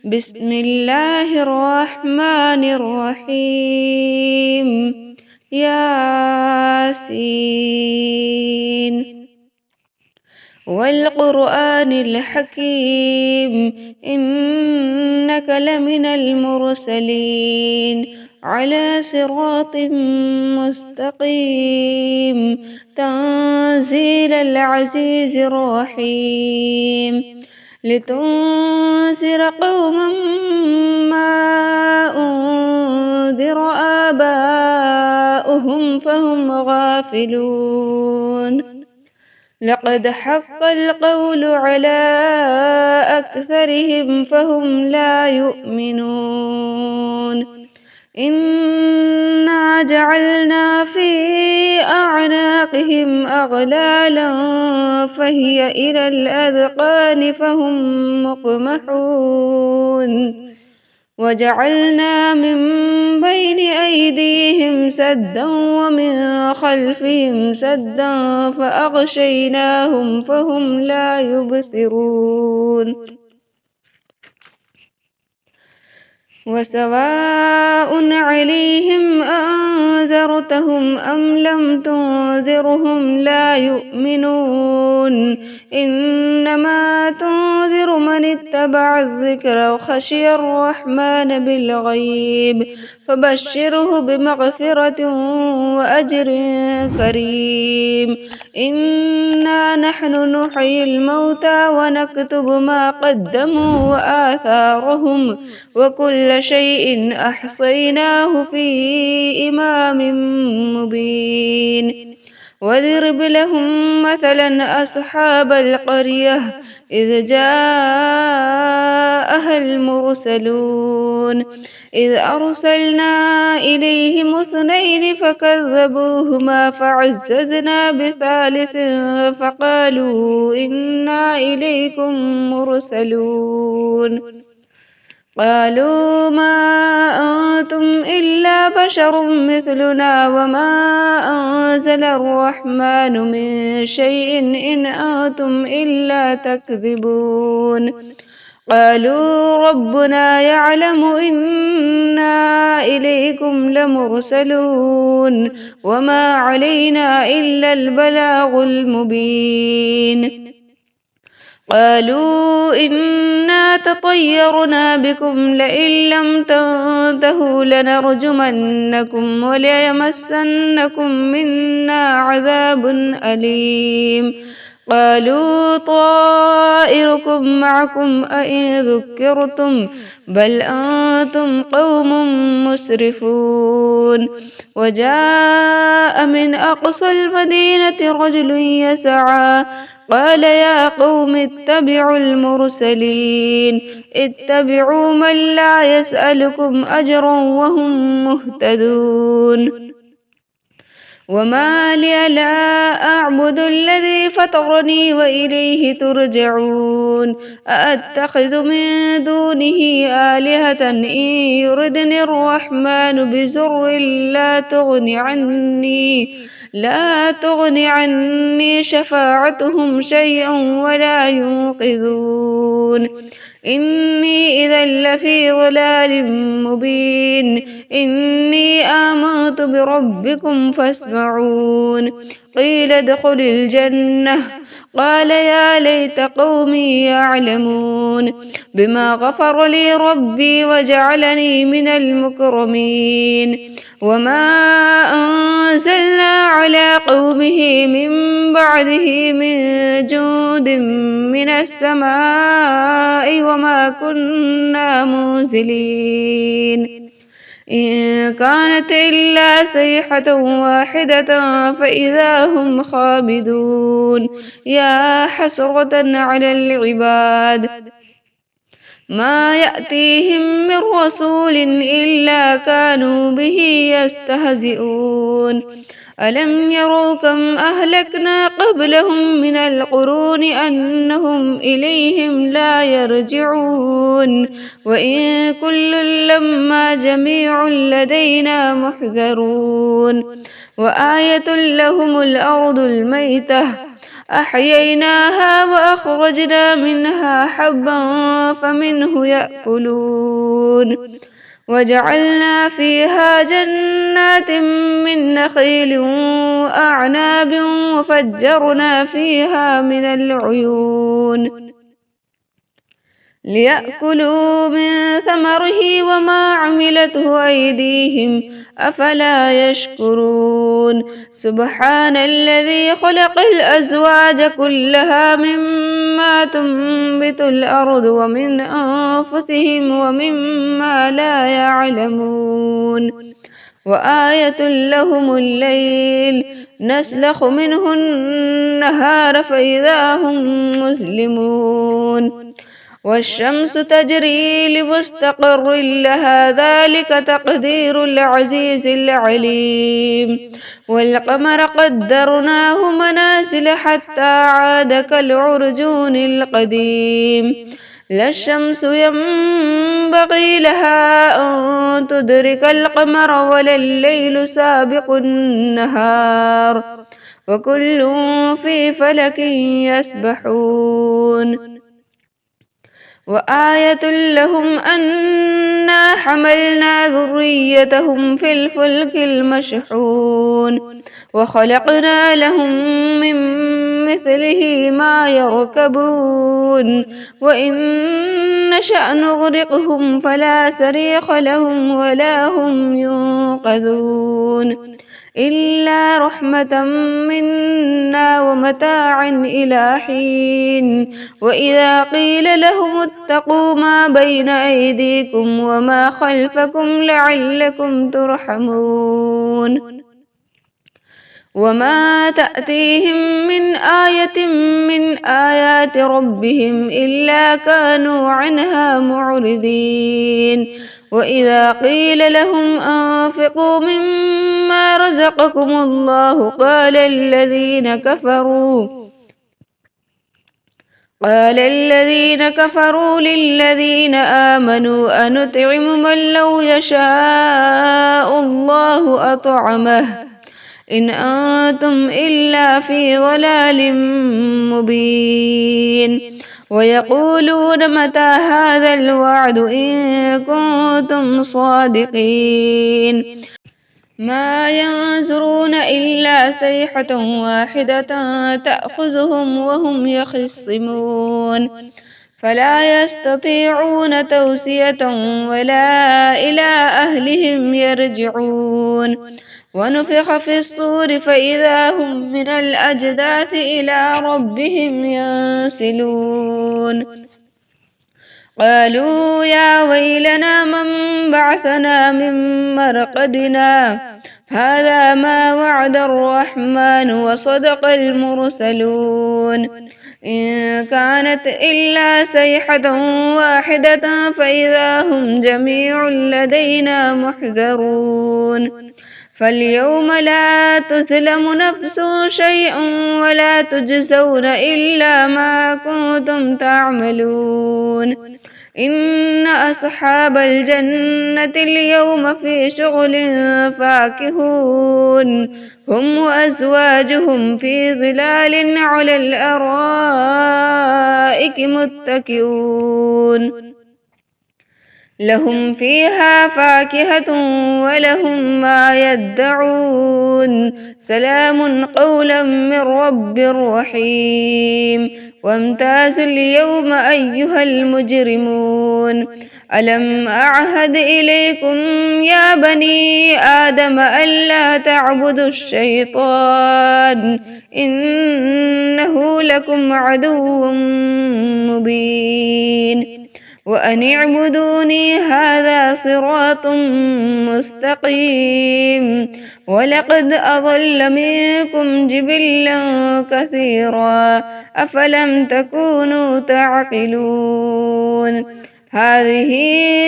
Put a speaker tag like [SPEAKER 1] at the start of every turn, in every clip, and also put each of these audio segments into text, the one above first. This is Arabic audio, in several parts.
[SPEAKER 1] بسم الله الرحمن الرحيم. ياسين والقرآن الحكيم إنك لمن المرسلين على صراط مستقيم تنزيل العزيز الرحيم لتنذر قوما ما أنذر آباؤهم فهم غافلون لقد حق القول على أكثرهم فهم لا يؤمنون إنا جعلنا في أعناقهم أغلالا فهي إلى الأذقان فهم مقمحون وجعلنا من بين أيديهم سدا ومن خلفهم سدا فأغشيناهم فهم لا يبصرون وسواء عليهم أنذرتهم أم لم تنذرهم لا يؤمنون إنما تنذر من اتبع الذكر وخشي الرحمن بالغيب فبشره بمغفرة وأجر كريم إنا نحن نحيي الموتى ونكتب ما قدموا وآثارهم وكل شيء أحصيناه في إمام مبين واضرب لهم مثلا أصحاب القرية إذ جاءها المرسلون إذ أرسلنا إليهم اثنين فكذبوهما فعززنا بثالث فقالوا إنا إليكم مرسلون قالوا ما أنتم إلا بشر مثلنا وما أنزل الرحمن من شيء إن أنتم إلا تكذبون قالوا ربنا يعلم إنا إليكم لمرسلون وما علينا إلا البلاغ المبين قالوا إنا تطيرنا بكم لئن لم تنتهوا لنرجمنكم وليمسنكم منا عذاب أليم قالوا طائركم معكم أئن ذكرتم بل أنتم قوم مسرفون وجاء من أقصى المدينة رجل يسعى قال يا قوم اتبعوا المرسلين اتبعوا من لا يسألكم أجرا وهم مهتدون وما لي لا أعبد الذي فطرني وإليه ترجعون أأتخذ من دونه آلهة إن يردني الرحمن بضر لا تغن عني شفاعتهم شيئا ولا ينقذون إني إذا لفي ضلال مبين إني آمنت بربكم فاسمعون قيل ادخل الجنة قال يا ليت قومي يعلمون بما غفر لي ربي وجعلني من المكرمين وما أنزلنا على قومه من بعده من جند من السماء وما كنا منزلين إن كانت إلا صيحة واحدة فإذا هم خامدون يا حسرة على العباد ما يأتيهم من رسول إلا كانوا به يستهزئون ألم يروا كم أهلكنا قبلهم من القرون أنهم إليهم لا يرجعون وإن كل لما جميع لدينا محذرون وآية لهم الأرض الميتة أحييناها وأخرجنا منها حبا فمنه يأكلون وجعلنا فيها جنات من نخيل وأعناب وفجرنا فيها من العيون ليأكلوا من ثمره وما عملته أيديهم أفلا يشكرون سبحان الذي خلق الأزواج كلها مما تنبت الأرض ومن أنفسهم ومما لا يعلمون وآية لهم الليل نسلخ منه النهار فإذا هم مسلمون والشمس تجري لمستقر لها ذلك تقدير العزيز العليم والقمر قدرناه منازل حتى عاد كالعرجون القديم لا الشمس ينبغي لها أن تدرك القمر ولا الليل سابق النهار وكل في فلك يسبحون وآية لهم أنا حملنا ذريتهم في الفلك المشحون وخلقنا لهم من مثله ما يركبون وإن نشأ نغرقهم فلا صريخ لهم ولا هم ينقذون إلا رحمة منا ومتاعا إلى حين وإذا قيل لهم اتقوا ما بين أيديكم وما خلفكم لعلكم ترحمون وما تأتيهم من آية من آيات ربهم إلا كانوا عنها معرضين وإذا قيل لهم أنفقوا مما رزقكم الله قال الذين كفروا للذين آمنوا أنطعم من لو يشاء الله أطعمه إن أنتم إلا في ضلال مبين ويقولون متى هذا الوعد إن كنتم صادقين ما ينظرون إلا صيحة واحدة تأخذهم وهم يخصمون فلا يستطيعون توصية ولا إلى أهلهم يرجعون ونفخ في الصور فإذا هم من الأجداث إلى ربهم ينسلون قالوا يا ويلنا من بعثنا من مرقدنا هذا ما وعد الرحمن وصدق المرسلون إن كانت إلا صيحة واحدة فإذا هم جميع لدينا محذرون فاليوم لا تظلم نفس شيئا ولا تجزون إلا ما كنتم تعملون إن أصحاب الجنة اليوم في شغل فاكهون هم وأزواجهم في ظلال على الأرائك متكئون لهم فيها فاكهة ولهم ما يدعون سلام قولا من رب رحيم وامتازوا اليوم أيها المجرمون ألم أعهد إليكم يا بني آدم ألا تعبدوا الشيطان إنه لكم عدو مبين وأن اعبدوني هذا صراط مستقيم ولقد أضل منكم جبلا كثيرا أفلم تكونوا تعقلون هذه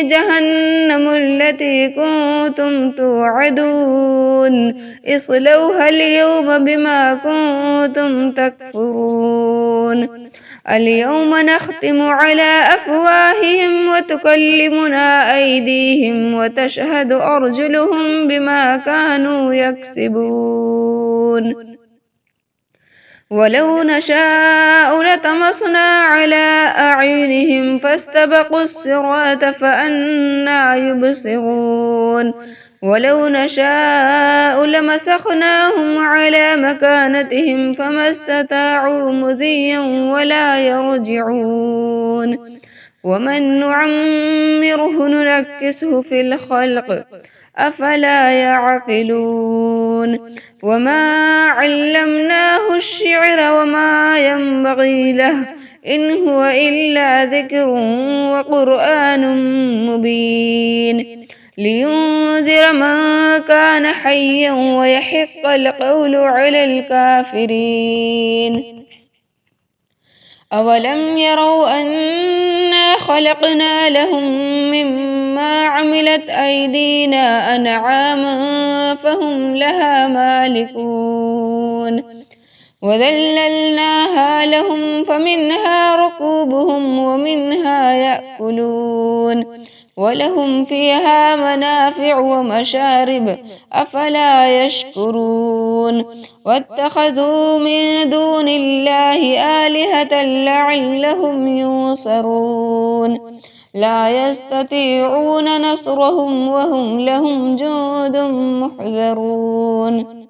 [SPEAKER 1] جهنم التي كنتم توعدون اصلوها اليوم بما كنتم تكفرون اليوم نختم على أفواههم وتكلمنا أيديهم وتشهد أرجلهم بما كانوا يكسبون ولو نشاء لطمسنا على أعينهم فاستبقوا الصراط فأنى يبصرون ولو نشاء لمسخناهم على مكانتهم فما استطاعوا مضيا ولا يرجعون ومن نعمره ننكسه في الخلق أفلا يعقلون وما علمناه الشعر وما ينبغي له إن هو إلا ذكر وقرآن مبين لينذر من كان حيا ويحق القول على الكافرين أولم يروا أنا خلقنا لهم مما عملت أيدينا أنعاما فهم لها مالكون وذللناها لهم فمنها ركوبهم ومنها يأكلون ولهم فيها منافع ومشارب أفلا يشكرون واتخذوا من دون الله آلهة لعلهم ينصرون لا يستطيعون نصرهم وهم لهم جند محذرون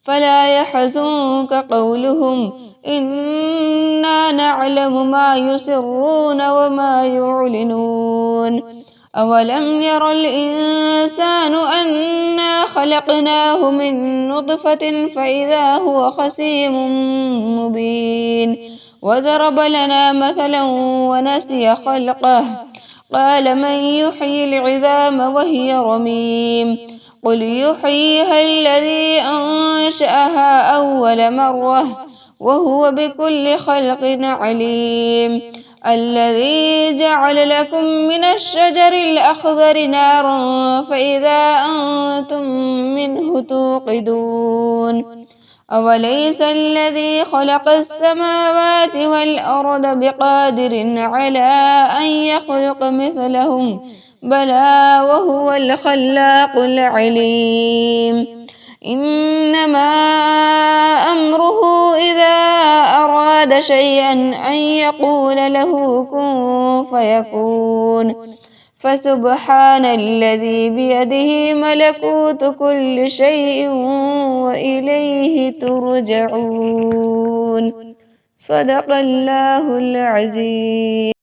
[SPEAKER 1] فلا يحزنك قولهم إنا نعلم ما يسرون وما يعلنون أولم ير الإنسان أنا خلقناه من نطفة فإذا هو خصيم مبين وضرب لنا مثلا ونسي خلقه قال من يحيي العظام وهي رميم قل يحييها الذي أنشأها أول مرة وهو بكل خلق عليم الذي جعل لكم من الشجر الأخضر نارا فإذا أنتم منه توقدون أوليس الذي خلق السماوات والأرض بقادر على أن يخلق مثلهم بلى وهو الخلاق العليم إنما أمره إذا أراد شيئا أن يقول له كن فيكون فسبحان الذي بيده ملكوت كل شيء وإليه ترجعون صدق الله العظيم.